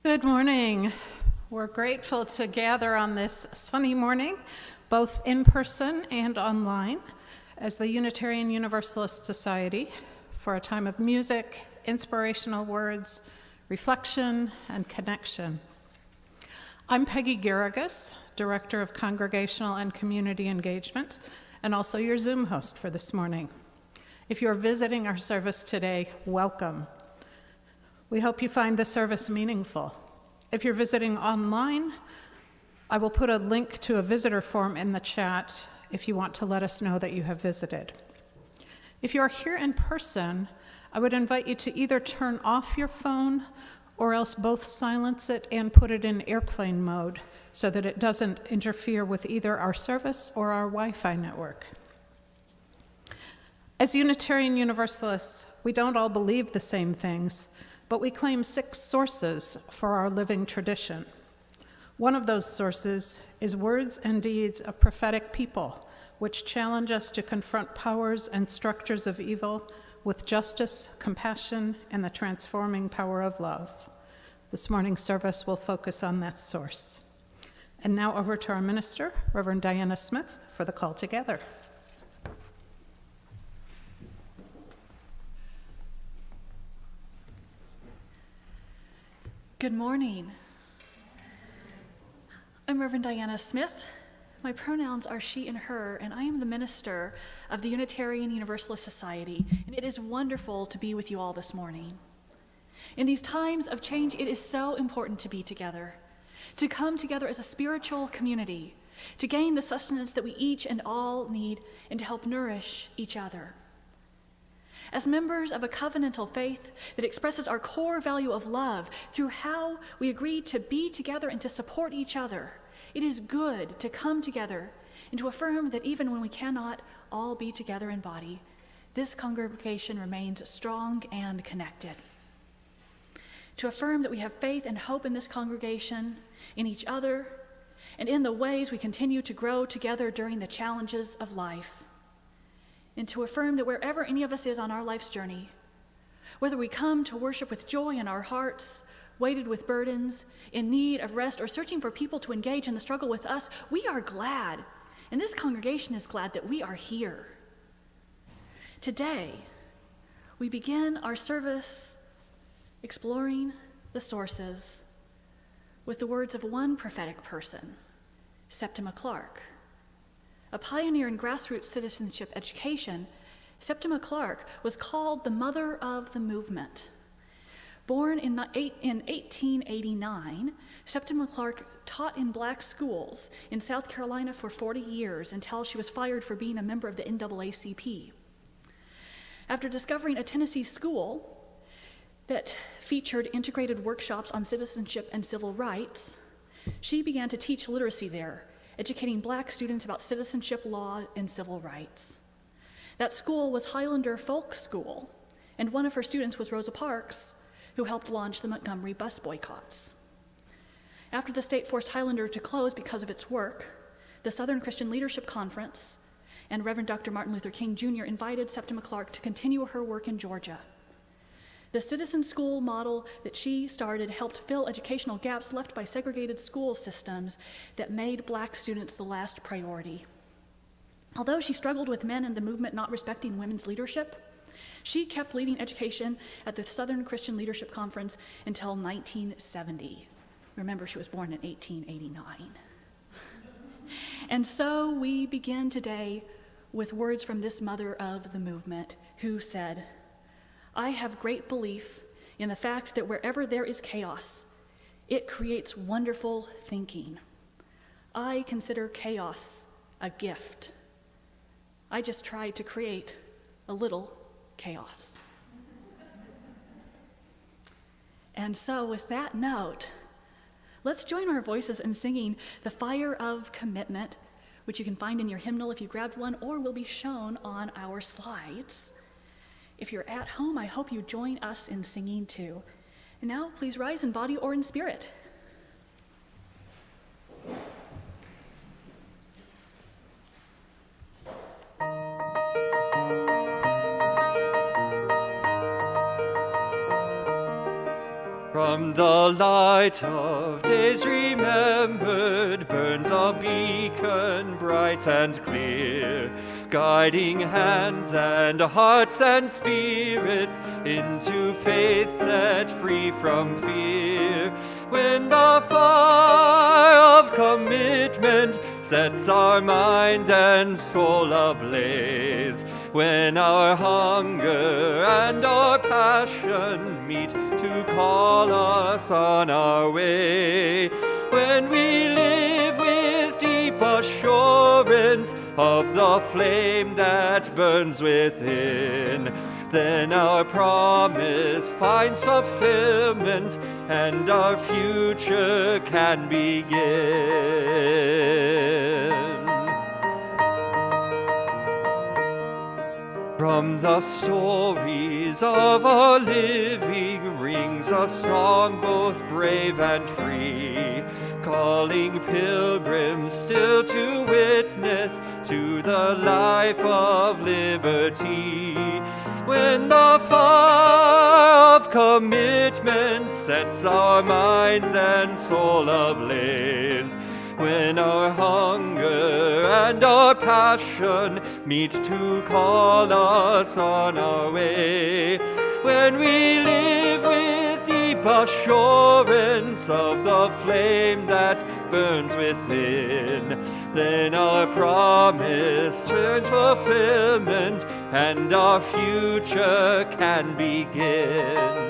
Good morning. We're grateful to gather on this sunny morning, both in person and online, as the Unitarian Universalist Society for a time of music, inspirational words, reflection, and connection. I'm Peggy Garrigus, Director of Congregational and Community Engagement, and also your Zoom host for this morning. If you're visiting our service today, welcome. We hope you find the service meaningful. If you're visiting online, I will put a link to a visitor form in the chat if you want to let us know that you have visited. If you are here in person, I would invite you to either turn off your phone or else both silence it and put it in airplane mode so that it doesn't interfere with either our service or our Wi-Fi network. As Unitarian Universalists, we don't all believe the same things, but we claim 6 sources for our living tradition. One of those sources is words and deeds of prophetic people, which challenge us to confront powers and structures of evil with justice, compassion, and the transforming power of love. This morning's service will focus on that source. And now over to our minister, Reverend Diana Smith, for the call together. Good morning. I'm Reverend Diana Smith. My pronouns are she and her, and I am the minister of the Unitarian Universalist Society, and it is wonderful to be with you all this morning. In these times of change, it is so important to be together, to come together as a spiritual community, to gain the sustenance that we each and all need, and to help nourish each other. As members of a covenantal faith that expresses our core value of love through how we agree to be together and to support each other, it is good to come together and to affirm that even when we cannot all be together in body, this congregation remains strong and connected. To affirm that we have faith and hope in this congregation, in each other, and in the ways we continue to grow together during the challenges of life. And to affirm that wherever any of us is on our life's journey, whether we come to worship with joy in our hearts, weighted with burdens, in need of rest, or searching for people to engage in the struggle with us, we are glad, and this congregation is glad that we are here. Today, we begin our service exploring the sources with the words of one prophetic person, Septima Clark. A pioneer in grassroots citizenship education, Septima Clark was called the mother of the movement. Born in 1889, Septima Clark taught in black schools in South Carolina for 40 years until she was fired for being a member of the NAACP. After discovering a Tennessee school that featured integrated workshops on citizenship and civil rights, she began to teach literacy there, educating black students about citizenship law and civil rights. That school was Highlander Folk School, and one of her students was Rosa Parks, who helped launch the Montgomery bus boycotts. After the state forced Highlander to close because of its work, the Southern Christian Leadership Conference and Reverend Dr. Martin Luther King Jr. invited Septima Clark to continue her work in Georgia. The citizen school model that she started helped fill educational gaps left by segregated school systems that made black students the last priority. Although she struggled with men in the movement not respecting women's leadership, she kept leading education at the Southern Christian Leadership Conference until 1970. Remember, she was born in 1889. And so we begin today with words from this mother of the movement who said, "I have great belief in the fact that wherever there is chaos, it creates wonderful thinking. I consider chaos a gift. I just tried to create a little chaos." And so with that note, let's join our voices in singing The Fire of Commitment, which you can find in your hymnal if you grabbed one, or will be shown on our slides. If you're at home, I hope you join us in singing too. And now, please rise in body or in spirit. From the light of days remembered burns a beacon bright and clear, guiding hands and hearts and spirits into faith set free from fear. When the fire of commitment sets our mind and soul ablaze, when our hunger and our passion meet to call us on our way, when we live with deep assurance of the flame that burns within, then our promise finds fulfillment and our future can begin. From the stories of our living rings a song both brave and free, calling pilgrims still to witness to the life of liberty. When the fire of commitment sets our minds and soul ablaze, when our hunger and our passion meet to call us on our way, when we live with deep assurance of the flame that burns within, then our promise turns fulfillment and our future can begin.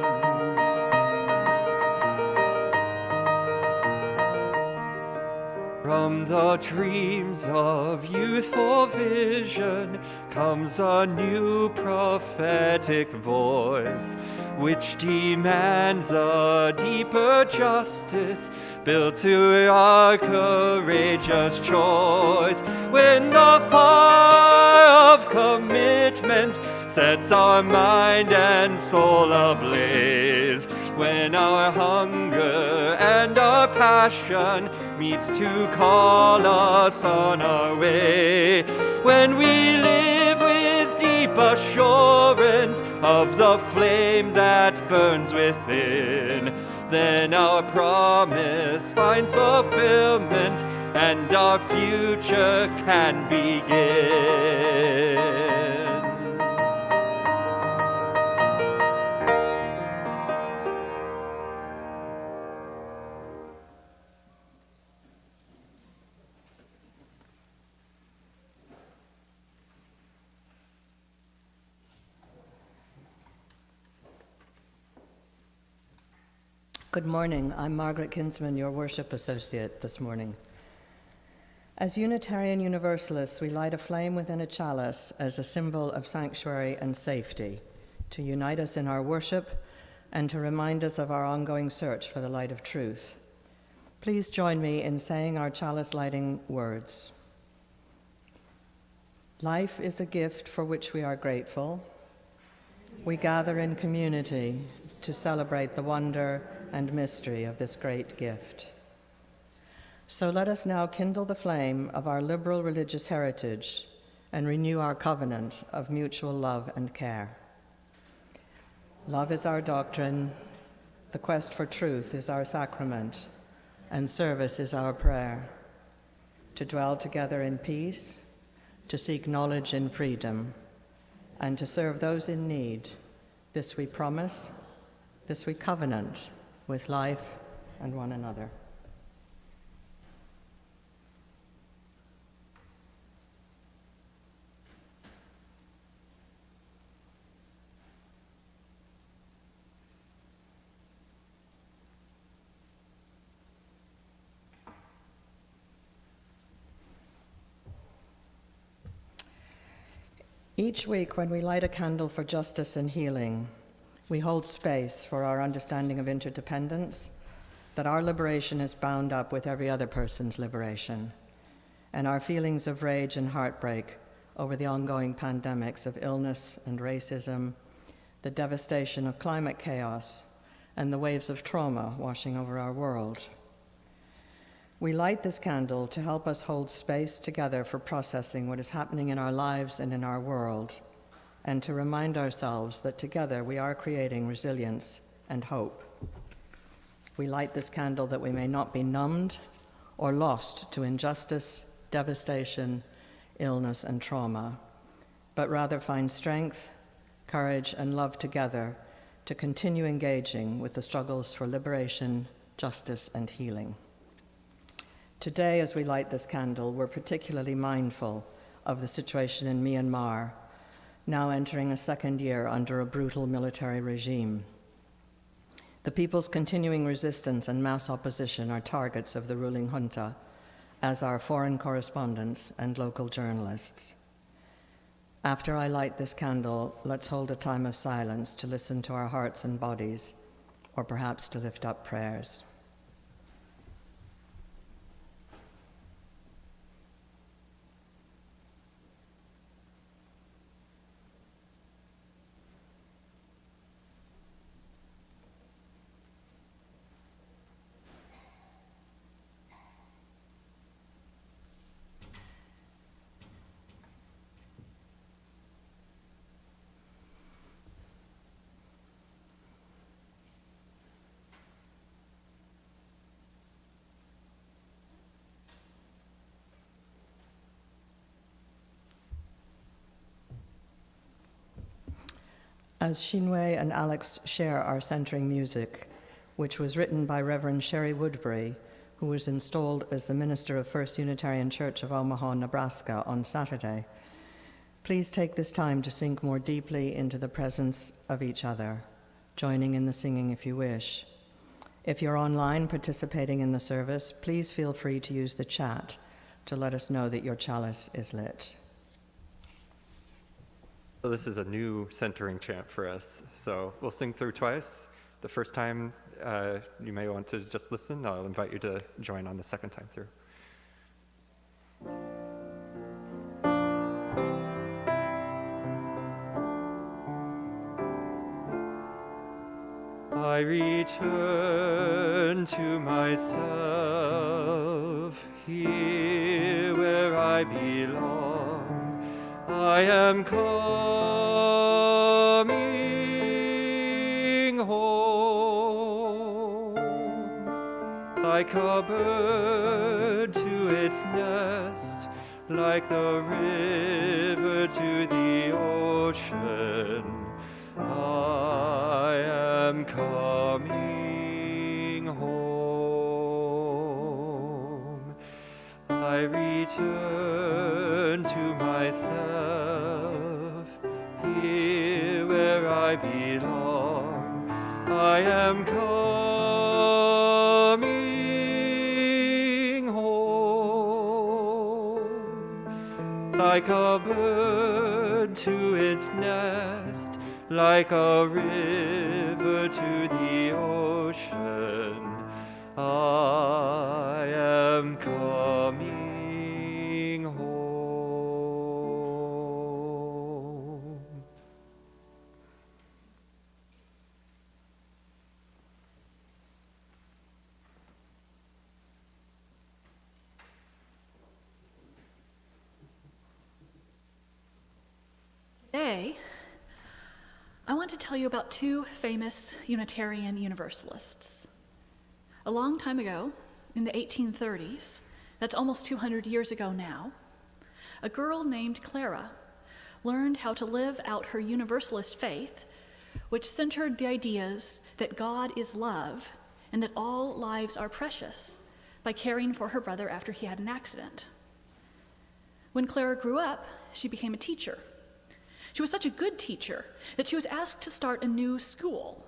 From the dreams of youthful vision comes a new prophetic voice, which demands a deeper justice built to our courageous choice. When the fire of commitment sets our mind and soul ablaze, when our hunger and our passion meet to call us on our way, when we live with deep assurance of the flame that burns within, then our promise finds fulfillment and our future can begin. Good morning. I'm Margaret Kinsman, your worship associate this morning. As Unitarian Universalists, we light a flame within a chalice as a symbol of sanctuary and safety, to unite us in our worship and to remind us of our ongoing search for the light of truth. Please join me in saying our chalice lighting words. Life is a gift for which we are grateful. We gather in community to celebrate the wonder and mystery of this great gift. So let us now kindle the flame of our liberal religious heritage and renew our covenant of mutual love and care. Love is our doctrine, the quest for truth is our sacrament, and service is our prayer. To dwell together in peace, to seek knowledge in freedom, and to serve those in need, this we promise, this we covenant with life and one another. Each week when we light a candle for justice and healing, we hold space for our understanding of interdependence, that our liberation is bound up with every other person's liberation, and our feelings of rage and heartbreak over the ongoing pandemics of illness and racism, the devastation of climate chaos, and the waves of trauma washing over our world. We light this candle to help us hold space together for processing what is happening in our lives and in our world, and to remind ourselves that together we are creating resilience and hope. We light this candle that we may not be numbed or lost to injustice, devastation, illness, and trauma, but rather find strength, courage, and love together to continue engaging with the struggles for liberation, justice, and healing. Today, as we light this candle, we're particularly mindful of the situation in Myanmar, now entering a second year under a brutal military regime. The people's continuing resistance and mass opposition are targets of the ruling junta, as are foreign correspondents and local journalists. After I light this candle, let's hold a time of silence to listen to our hearts and bodies, or perhaps to lift up prayers. As Shinwei and Alex share our centering music, which was written by Reverend Sherry Woodbury, who was installed as the minister of First Unitarian Church of Omaha, Nebraska on Saturday, please take this time to sink more deeply into the presence of each other, joining in the singing if you wish. If you're online participating in the service, please feel free to use the chat to let us know that your chalice is lit. So this is a new centering chant for us. So we'll sing through twice. The first time you may want to just listen. I'll invite you to join on the second time through. I return to myself, here where I belong. I am coming home, like a bird to its nest, like the river to the ocean. I am coming home. I return to myself, here where I belong. I am coming home, like a bird to its nest, like a river to the ocean. I am coming home. Today, I want to tell you about two famous Unitarian Universalists. A long time ago, in the 1830s, that's almost 200 years ago now, a girl named Clara learned how to live out her Universalist faith, which centered the ideas that God is love and that all lives are precious, by caring for her brother after he had an accident. When Clara grew up, she became a teacher. She was such a good teacher that she was asked to start a new school.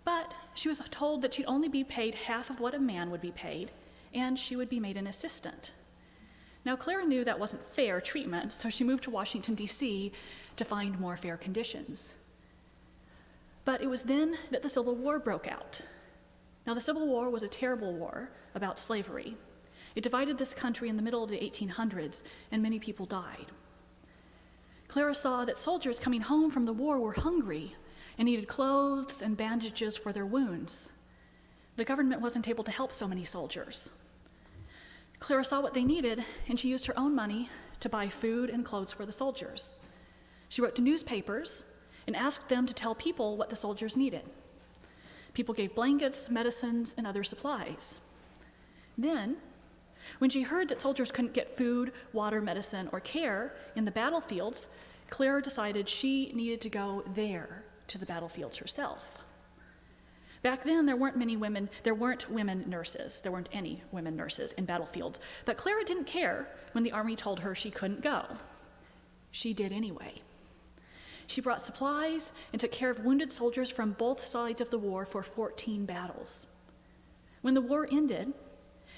But she was told that she'd only be paid half of what a man would be paid, and she would be made an assistant. Now, Clara knew that wasn't fair treatment, so she moved to Washington, D.C. to find more fair conditions. But it was then that the Civil War broke out. Now, the Civil War was a terrible war about slavery. It divided this country in the middle of the 1800s, and many people died. Clara saw that soldiers coming home from the war were hungry and needed clothes and bandages for their wounds. The government wasn't able to help so many soldiers. Clara saw what they needed, and she used her own money to buy food and clothes for the soldiers. She wrote to newspapers and asked them to tell people what the soldiers needed. People gave blankets, medicines, and other supplies. Then, when she heard that soldiers couldn't get food, water, medicine, or care in the battlefields, Clara decided she needed to go there to the battlefields herself. Back then, there weren't any women nurses. There weren't any women nurses in battlefields. But Clara didn't care when the army told her she couldn't go. She did anyway. She brought supplies and took care of wounded soldiers from both sides of the war for 14 battles. When the war ended,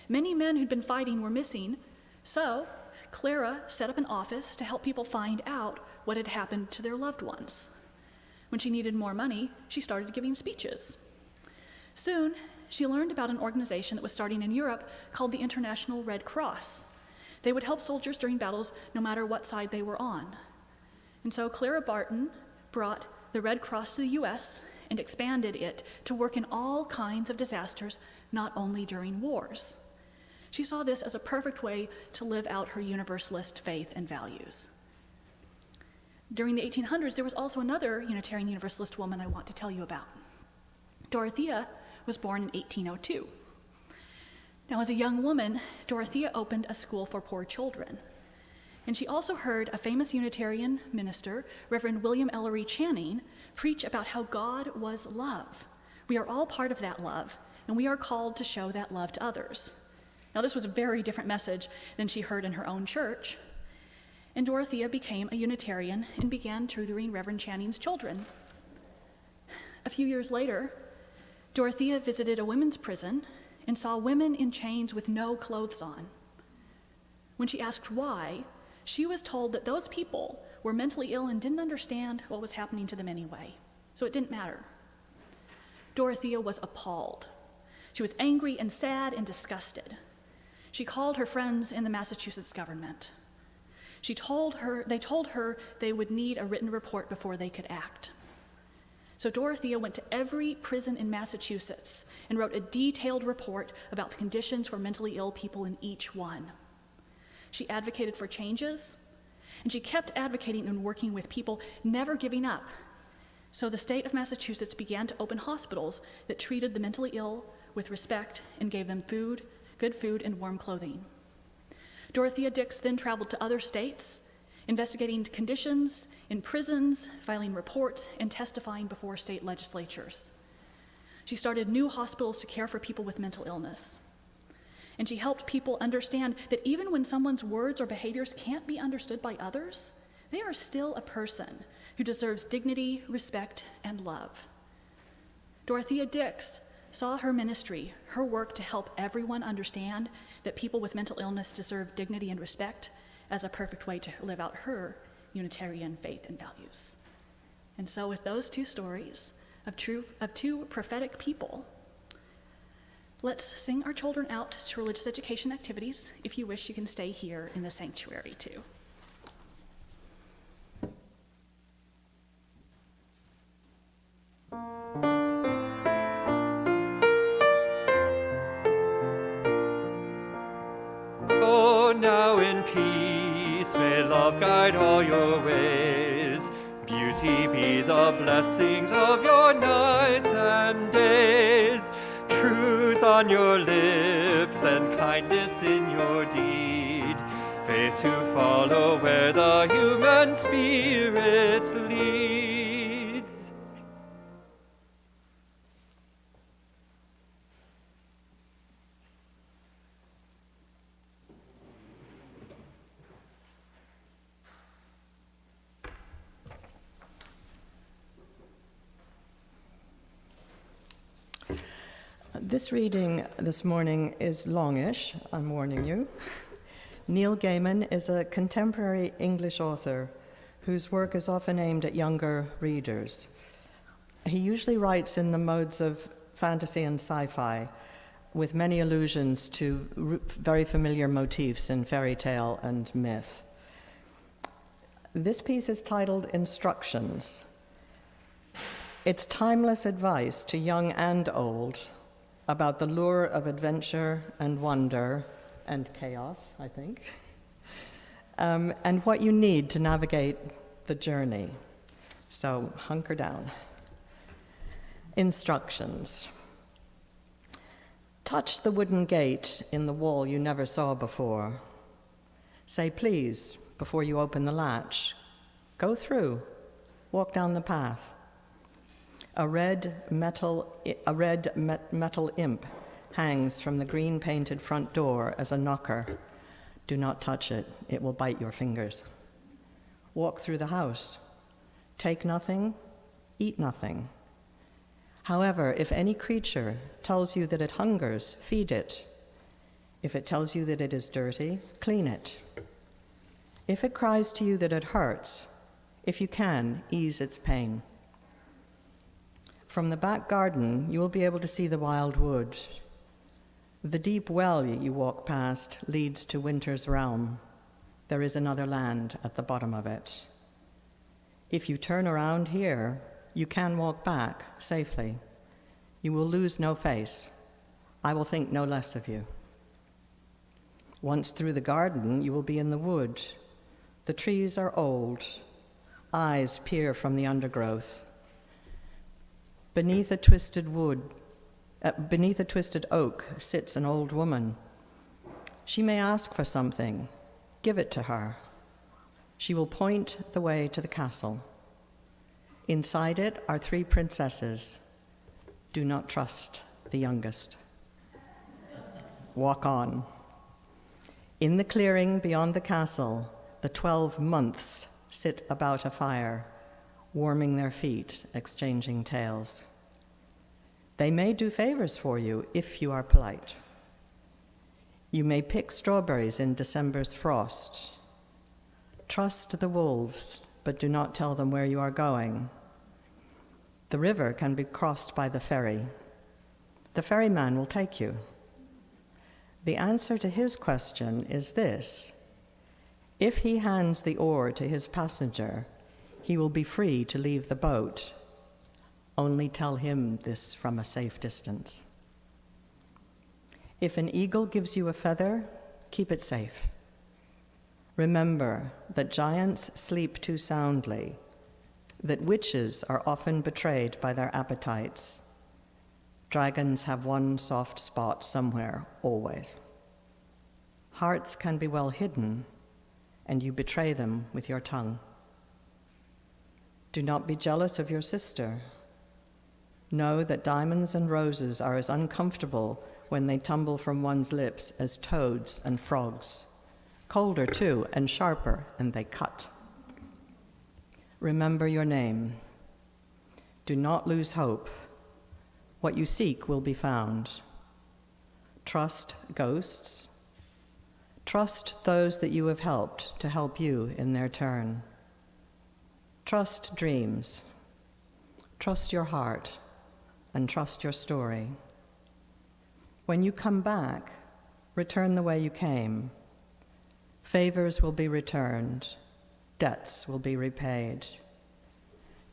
many men who'd been fighting were missing, so Clara set up an office to help people find out what had happened to their loved ones. When she needed more money, she started giving speeches. Soon, she learned about an organization that was starting in Europe called the International Red Cross. They would help soldiers during battles no matter what side they were on. And so Clara Barton brought the Red Cross to the U.S. and expanded it to work in all kinds of disasters, not only during wars. She saw this as a perfect way to live out her Universalist faith and values. During the 1800s, there was also another Unitarian Universalist woman I want to tell you about. Dorothea was born in 1802. Now, as a young woman, Dorothea opened a school for poor children. And she also heard a famous Unitarian minister, Reverend William Ellery Channing, preach about how God was love. We are all part of that love, and we are called to show that love to others. Now, this was a very different message than she heard in her own church. And Dorothea became a Unitarian and began tutoring Reverend Channing's children. A few years later, Dorothea visited a women's prison and saw women in chains with no clothes on. When she asked why, she was told that those people were mentally ill and didn't understand what was happening to them anyway, so it didn't matter. Dorothea was appalled. She was angry and sad and disgusted. She called her friends in the Massachusetts government. They told her they would need a written report before they could act. So Dorothea went to every prison in Massachusetts and wrote a detailed report about the conditions for mentally ill people in each one. She advocated for changes, and she kept advocating and working with people, never giving up. So the state of Massachusetts began to open hospitals that treated the mentally ill with respect and gave them food, good food, and warm clothing. Dorothea Dix then traveled to other states, investigating conditions in prisons, filing reports, and testifying before state legislatures. She started new hospitals to care for people with mental illness. And she helped people understand that even when someone's words or behaviors can't be understood by others, they are still a person who deserves dignity, respect, and love. Dorothea Dix saw her ministry, her work to help everyone understand that people with mental illness deserve dignity and respect, as a perfect way to live out her Unitarian faith and values. And so with those two stories of two prophetic people, let's sing our children out to religious education activities. If you wish, you can stay here in the sanctuary too. Go now in peace, may love guide all your ways. Beauty be the blessings of your nights and days. Truth on your lips and kindness in your deed. Faith to follow where the human spirit leads. This reading this morning is longish, I'm warning you. Neil Gaiman is a contemporary English author whose work is often aimed at younger readers. He usually writes in the modes of fantasy and sci-fi, with many allusions to very familiar motifs in fairy tale and myth. This piece is titled Instructions. It's timeless advice to young and old about the lure of adventure and wonder and chaos, I think, and what you need to navigate the journey. So hunker down. Instructions. Touch the wooden gate in the wall you never saw before. Say please before you open the latch. Go through. Walk down the path. A red metal imp hangs from the green-painted front door as a knocker. Do not touch it. It will bite your fingers. Walk through the house. Take nothing, eat nothing. However, if any creature tells you that it hungers, feed it. If it tells you that it is dirty, clean it. If it cries to you that it hurts, if you can, ease its pain. From the back garden, you will be able to see the wild wood. The deep well you walk past leads to winter's realm. There is another land at the bottom of it. If you turn around here, you can walk back safely. You will lose no face. I will think no less of you. Once through the garden, you will be in the wood. The trees are old. Eyes peer from the undergrowth. Beneath a twisted oak sits an old woman. She may ask for something. Give it to her. She will point the way to the castle. Inside it are 3 princesses. Do not trust the youngest. Walk on. In the clearing beyond the castle, the 12 months sit about a fire, warming their feet, exchanging tales. They may do favors for you if you are polite. You may pick strawberries in December's frost. Trust the wolves, but do not tell them where you are going. The river can be crossed by the ferry. The ferryman will take you. The answer to his question is this: if he hands the oar to his passenger, he will be free to leave the boat. Only tell him this from a safe distance. If an eagle gives you a feather, keep it safe. Remember that giants sleep too soundly, that witches are often betrayed by their appetites. Dragons have one soft spot somewhere, always. Hearts can be well hidden, and you betray them with your tongue. Do not be jealous of your sister. Know that diamonds and roses are as uncomfortable when they tumble from one's lips as toads and frogs. Colder, too, and sharper, and they cut. Remember your name. Do not lose hope. What you seek will be found. Trust ghosts. Trust those that you have helped to help you in their turn. Trust dreams. Trust your heart, and trust your story. When you come back, return the way you came. Favors will be returned. Debts will be repaid.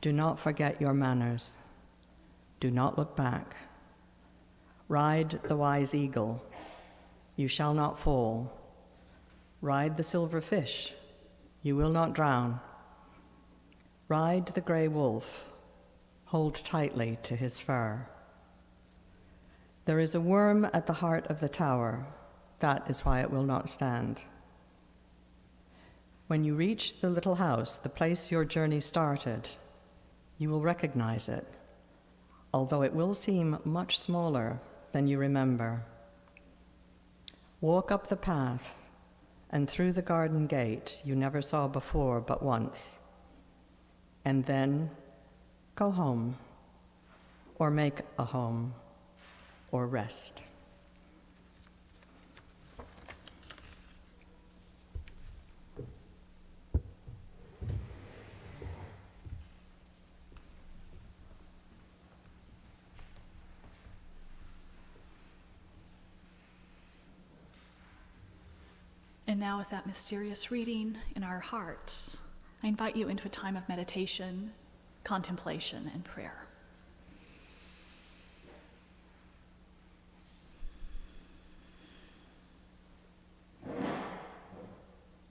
Do not forget your manners. Do not look back. Ride the wise eagle. You shall not fall. Ride the silver fish. You will not drown. Ride the gray wolf. Hold tightly to his fur. There is a worm at the heart of the tower. That is why it will not stand. When you reach the little house, the place your journey started, you will recognize it, although it will seem much smaller than you remember. Walk up the path and through the garden gate you never saw before but once, and then go home, or make a home, or rest. And now, with that mysterious reading in our hearts, I invite you into a time of meditation, contemplation, and prayer.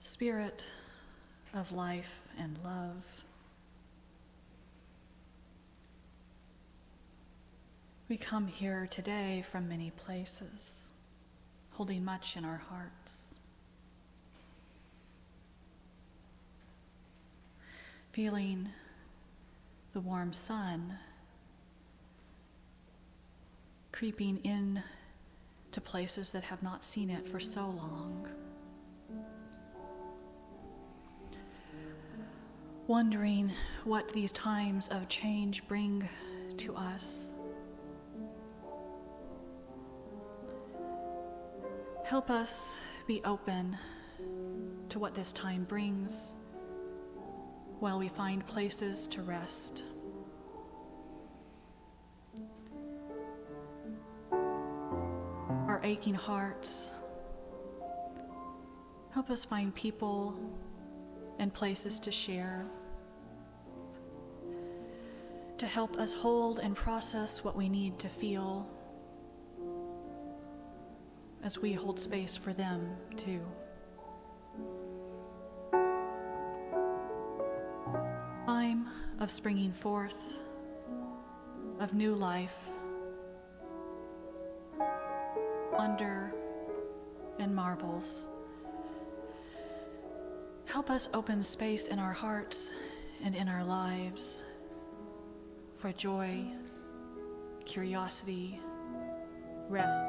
Spirit of life and love, We come here today from many places, holding much in our hearts. Feeling the warm sun creeping in to places that have not seen it for so long. Wondering what these times of change bring to us. Help us be open to what this time brings while we find places to rest. Our aching hearts, help us find people and places to share, to help us hold and process what we need to feel as we hold space for them too. Time of springing forth, of new life, wonder and marvels. Help us open space in our hearts and in our lives for joy, curiosity, rest.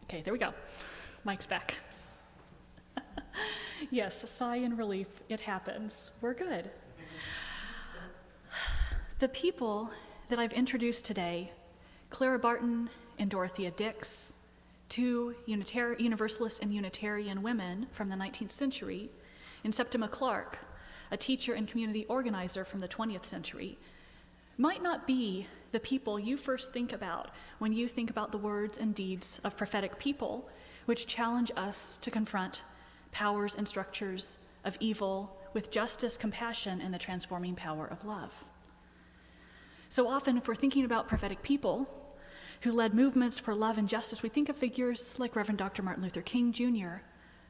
Okay, there we go. Mike's back. Yes, a sigh in relief. It happens. We're good. The people that I've introduced today, Clara Barton and Dorothea Dix, two Universalist and Unitarian women from the 19th century, and Septima Clark, a teacher and community organizer from the 20th century, might not be the people you first think about when you think about the words and deeds of prophetic people, which challenge us to confront powers and structures of evil with justice, compassion, and the transforming power of love. So often, if we're thinking about prophetic people who led movements for love and justice, we think of figures like Reverend Dr. Martin Luther King Jr.,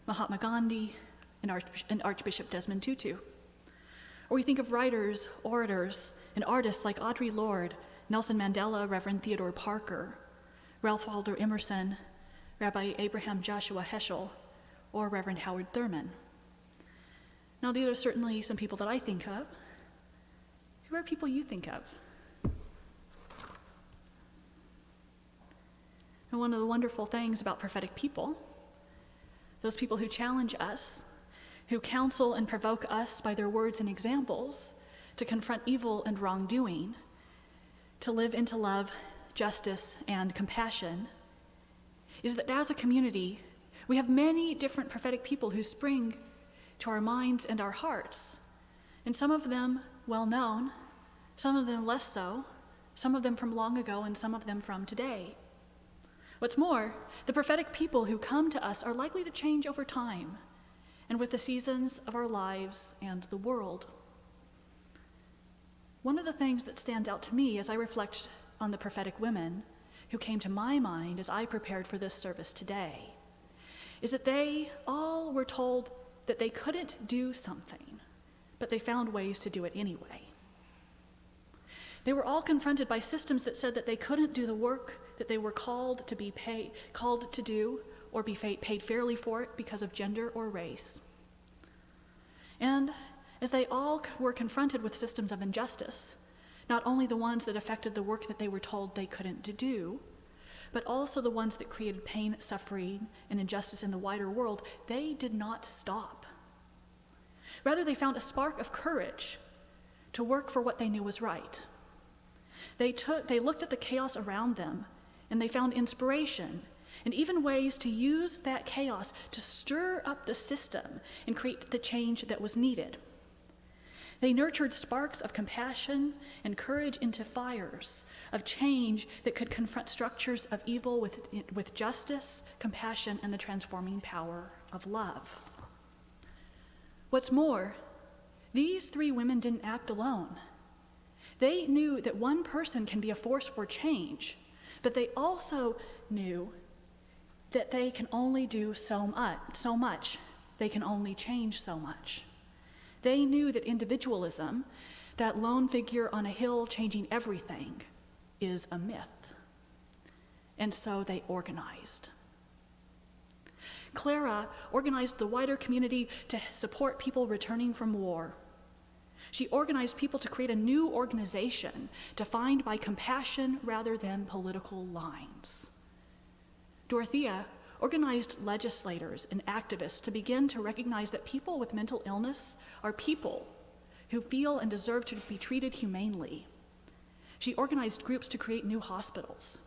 Mahatma Gandhi, and Archbishop Desmond Tutu. Or we think of writers, orators, and artists like Audre Lorde, Nelson Mandela, Reverend Theodore Parker, Ralph Waldo Emerson, Rabbi Abraham Joshua Heschel, or Reverend Howard Thurman. Now, these are certainly some people that I think of. Who are people you think of? And one of the wonderful things about prophetic people, those people who challenge us, who counsel and provoke us by their words and examples to confront evil and wrongdoing, to live into love, justice, and compassion, is that as a community, we have many different prophetic people who spring to our minds and our hearts, and some of them well-known, some of them less so, some of them from long ago, and some of them from today. What's more, the prophetic people who come to us are likely to change over time and with the seasons of our lives and the world. One of the things that stands out to me as I reflect on the prophetic women who came to my mind as I prepared for this service today is that they all were told that they couldn't do something, but they found ways to do it anyway. They were all confronted by systems that said that they couldn't do the work that they were called to do or be paid fairly for it because of gender or race. And as they all were confronted with systems of injustice, not only the ones that affected the work that they were told they couldn't do, but also the ones that created pain, suffering, and injustice in the wider world, they did not stop. Rather, they found a spark of courage to work for what they knew was right. They looked at the chaos around them, and they found inspiration and even ways to use that chaos to stir up the system and create the change that was needed. They nurtured sparks of compassion and courage into fires of change that could confront structures of evil with justice, compassion, and the transforming power of love. What's more, these three women didn't act alone. They knew that one person can be a force for change, but they also knew that they can only do so much. They can only change so much. They knew that individualism, that lone figure on a hill changing everything, is a myth. And so they organized. Clara organized the wider community to support people returning from war. She organized people to create a new organization defined by compassion rather than political lines. Dorothea organized legislators and activists to begin to recognize that people with mental illness are people who feel and deserve to be treated humanely. She organized groups to create new hospitals.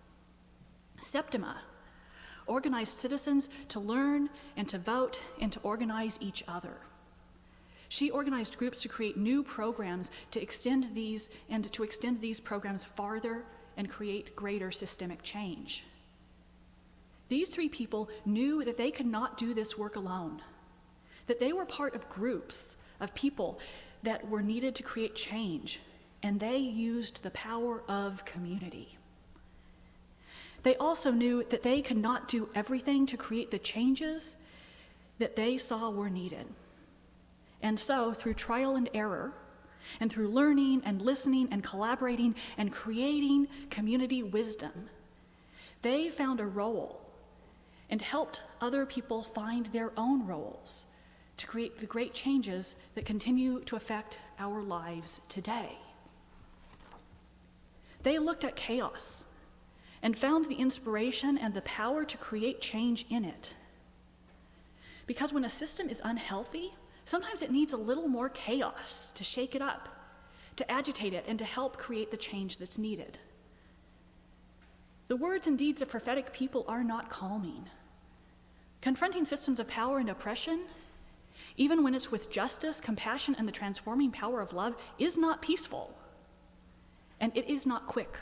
Septima organized citizens to learn and to vote and to organize each other. She organized groups to create new programs to extend these programs farther and create greater systemic change. These three people knew that they could not do this work alone, that they were part of groups of people that were needed to create change, and they used the power of community. They also knew that they could not do everything to create the changes that they saw were needed. And so, through trial and error, and through learning and listening and collaborating and creating community wisdom, they found a role and helped other people find their own roles to create the great changes that continue to affect our lives today. They looked at chaos and found the inspiration and the power to create change in it. Because when a system is unhealthy, sometimes it needs a little more chaos to shake it up, to agitate it, and to help create the change that's needed. The words and deeds of prophetic people are not calming. Confronting systems of power and oppression, even when it's with justice, compassion, and the transforming power of love, is not peaceful, and it is not quick.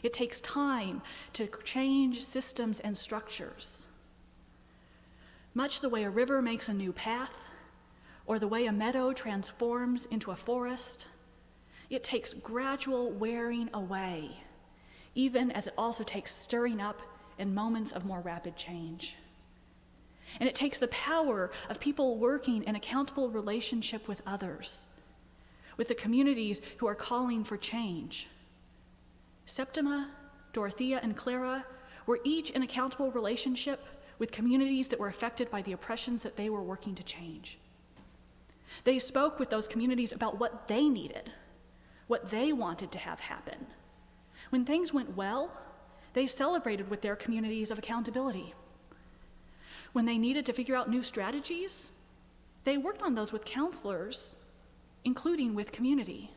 It takes time to change systems and structures. Much the way a river makes a new path, or the way a meadow transforms into a forest, it takes gradual wearing away, even as it also takes stirring up in moments of more rapid change. And it takes the power of people working in accountable relationship with others, with the communities who are calling for change. Septima, Dorothea, and Clara were each in accountable relationship with communities that were affected by the oppressions that they were working to change. They spoke with those communities about what they needed, what they wanted to have happen. When things went well, they celebrated with their communities of accountability. When they needed to figure out new strategies, they worked on those with counselors, including with community.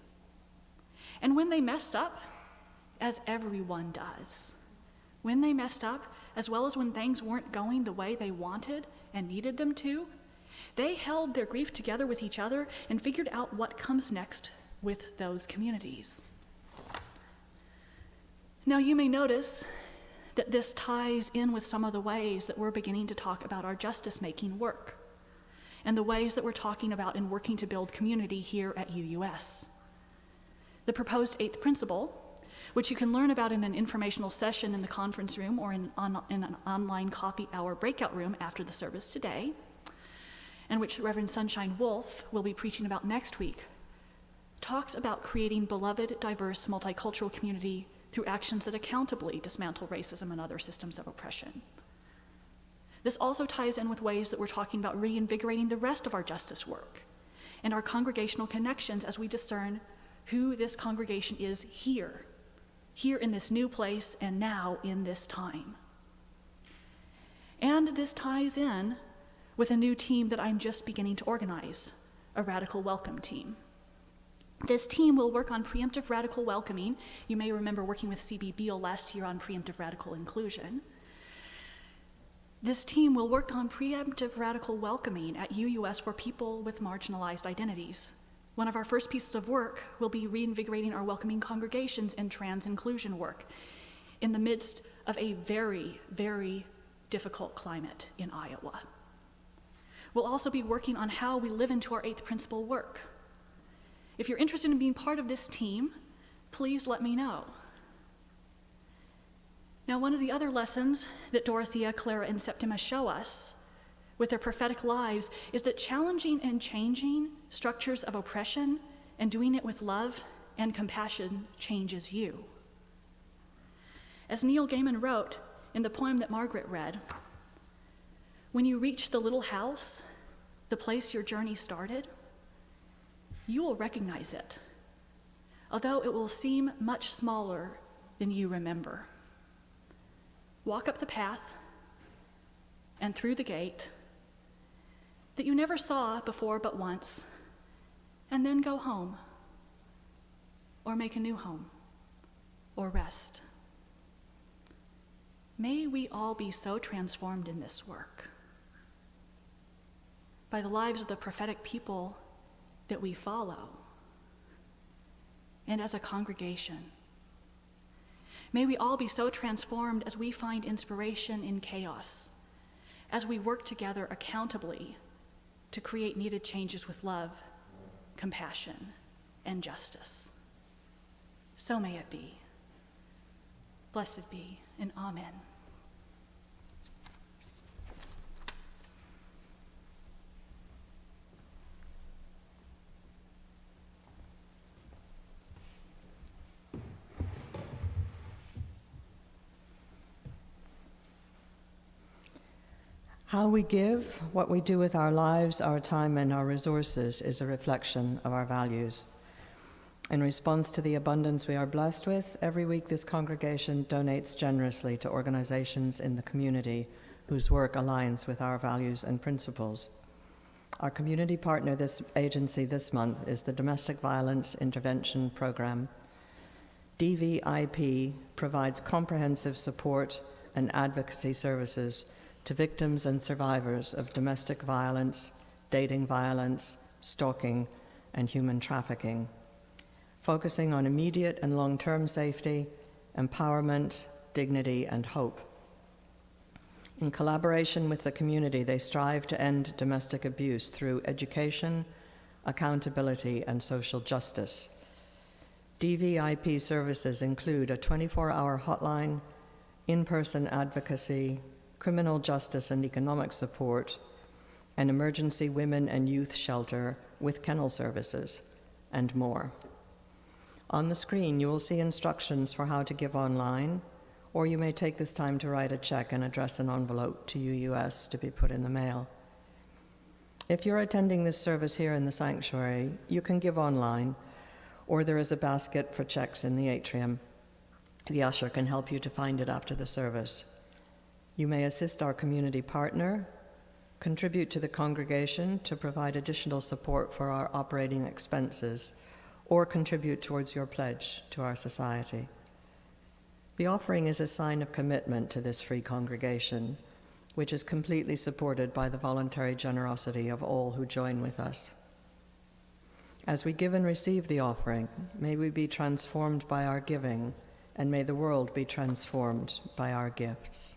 And when they messed up, as everyone does, when they messed up, as well as when things weren't going the way they wanted and needed them to, they held their grief together with each other and figured out what comes next with those communities. Now, you may notice that this ties in with some of the ways that we're beginning to talk about our justice-making work and the ways that we're talking about in working to build community here at UUS. The proposed 8th principle, which you can learn about in an informational session in the conference room or in an online coffee hour breakout room after the service today, and which Reverend Sunshine Wolf will be preaching about next week, talks about creating beloved, diverse, multicultural community through actions that accountably dismantle racism and other systems of oppression. This also ties in with ways that we're talking about reinvigorating the rest of our justice work and our congregational connections as we discern who this congregation is here in this new place and now in this time. And this ties in with a new team that I'm just beginning to organize, a radical welcome team. This team will work on preemptive radical welcoming. You may remember working with C.B. Beale last year on preemptive radical inclusion. This team will work on preemptive radical welcoming at UUS for people with marginalized identities. One of our first pieces of work will be reinvigorating our welcoming congregations and trans inclusion work in the midst of a very, very difficult climate in Iowa. We'll also be working on how we live into our 8th principle work. If you're interested in being part of this team, please let me know. Now, one of the other lessons that Dorothea, Clara, and Septima show us with their prophetic lives is that challenging and changing structures of oppression and doing it with love and compassion changes you. As Neil Gaiman wrote in the poem that Margaret read, when you reach the little house, the place your journey started, you will recognize it, although it will seem much smaller than you remember. Walk up the path and through the gate that you never saw before but once, and then go home, or make a new home, or rest. May we all be so transformed in this work by the lives of the prophetic people that we follow, and as a congregation. May we all be so transformed as we find inspiration in chaos, as we work together accountably to create needed changes with love, compassion, and justice. So may it be. Blessed be, and amen. How we give, what we do with our lives, our time, and our resources is a reflection of our values. In response to the abundance we are blessed with, every week this congregation donates generously to organizations in the community whose work aligns with our values and principles. Our community partner agency this month is the Domestic Violence Intervention Program. DVIP provides comprehensive support and advocacy services to victims and survivors of domestic violence, dating violence, stalking, and human trafficking, focusing on immediate and long-term safety, empowerment, dignity, and hope. In collaboration with the community, they strive to end domestic abuse through education, accountability, and social justice. DVIP services include a 24-hour hotline, in-person advocacy, criminal justice and economic support, an emergency women and youth shelter with kennel services, and more. On the screen, you will see instructions for how to give online, or you may take this time to write a check and address an envelope to UUS to be put in the mail. If you're attending this service here in the sanctuary, you can give online, or there is a basket for checks in the atrium. The usher can help you to find it after the service. You may assist our community partner, contribute to the congregation to provide additional support for our operating expenses, or contribute towards your pledge to our society. The offering is a sign of commitment to this free congregation, which is completely supported by the voluntary generosity of all who join with us. As we give and receive the offering, may we be transformed by our giving, and may the world be transformed by our gifts.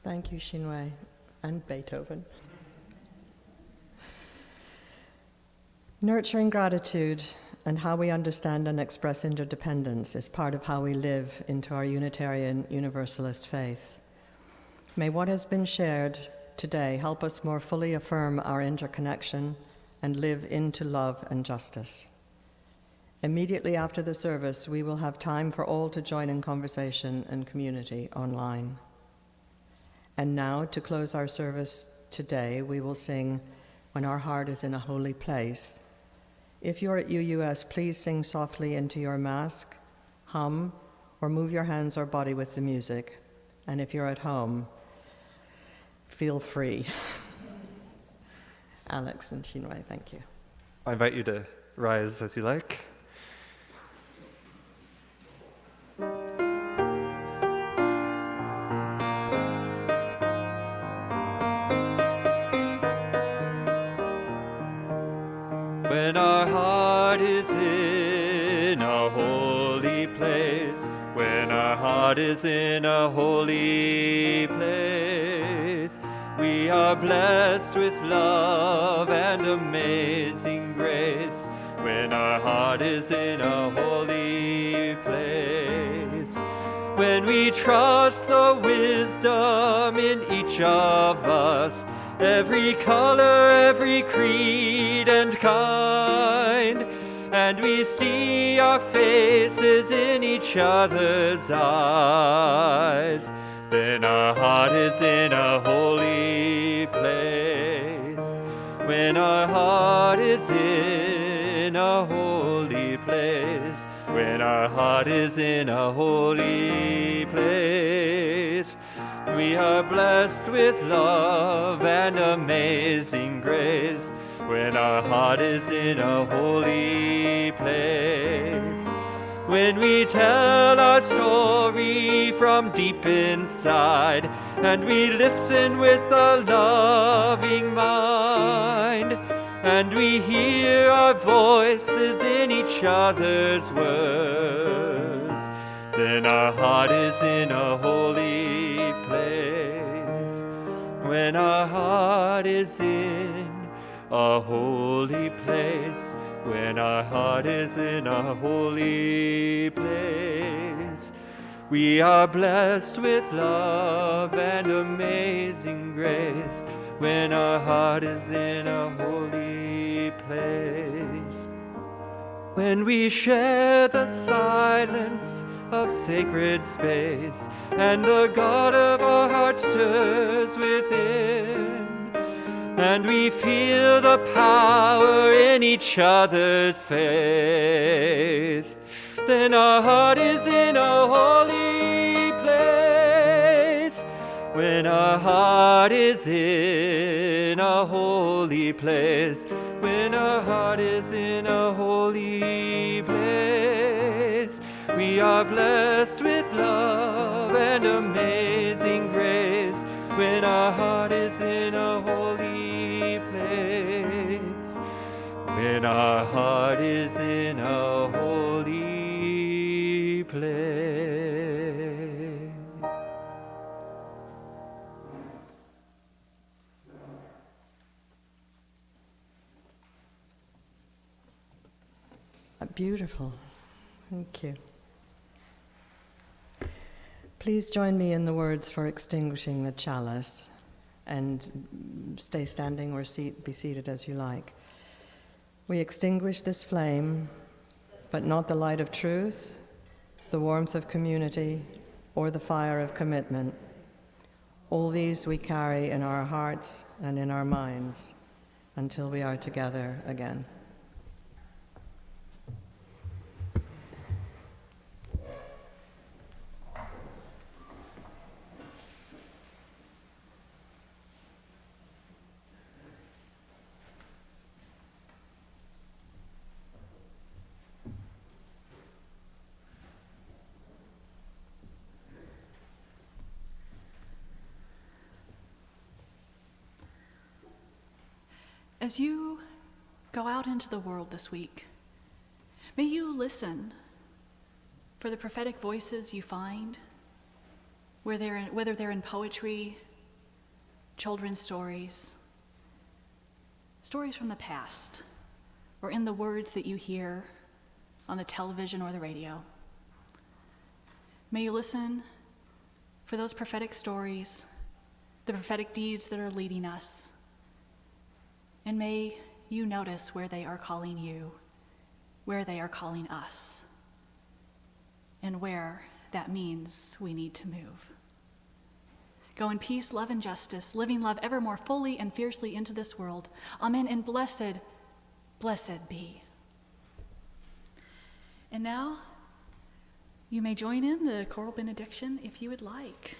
Thank you, Xinwei, and Beethoven. Nurturing gratitude and how we understand and express interdependence is part of how we live into our Unitarian Universalist faith. May what has been shared today help us more fully affirm our interconnection and live into love and justice. Immediately after the service, we will have time for all to join in conversation and community online. And now, to close our service today, we will sing When Our Heart is in a Holy Place. If you're at UUS, please sing softly into your mask, hum, or move your hands or body with the music. And if you're at home, feel free. Alex and Xinwei, thank you. I invite you to rise as you like. When our heart is in a holy place, when our heart is in a holy place, we are blessed with love and amazing grace. When our heart is in a holy place, when we trust the wisdom in each of us, every color, every creed and kind, and we see our faces in each other's eyes, then our heart is in a holy place. When our heart is in a holy place, when our heart is in a holy place, we are blessed with love and amazing grace. When our heart is in a holy place, when we tell our story from deep inside, and we listen with a loving mind, and we hear our voices in each other's words, then our heart is in a holy place. When our heart is in a holy place, when our heart is in a holy place, we are blessed with love and amazing grace. When our heart is in a holy place, when we share the silence of sacred space, and the God of our heart stirs within, and we feel the power in each other's faith, then our heart is in a holy place. When our heart is in a holy place, when our heart is in a holy place, we are blessed with love and amazing grace. When our heart is in a holy place, when our heart is in a holy place. Beautiful. Thank you. Please join me in the words for extinguishing the chalice, and stay standing or be seated as you like. We extinguish this flame, but not the light of truth, the warmth of community, or the fire of commitment. All these we carry in our hearts and in our minds until we are together again. As you go out into the world this week, may you listen for the prophetic voices you find, whether they're in poetry children's stories, stories from the past, or in the words that you hear on the television or the radio. May you listen for those prophetic stories, the prophetic deeds that are leading us, and may you notice where they are calling you, where they are calling us, and where that means we need to move. Go in peace, love, and justice, living love ever more fully and fiercely into this world. Amen, and blessed be. And now, you may join in the choral benediction if you would like.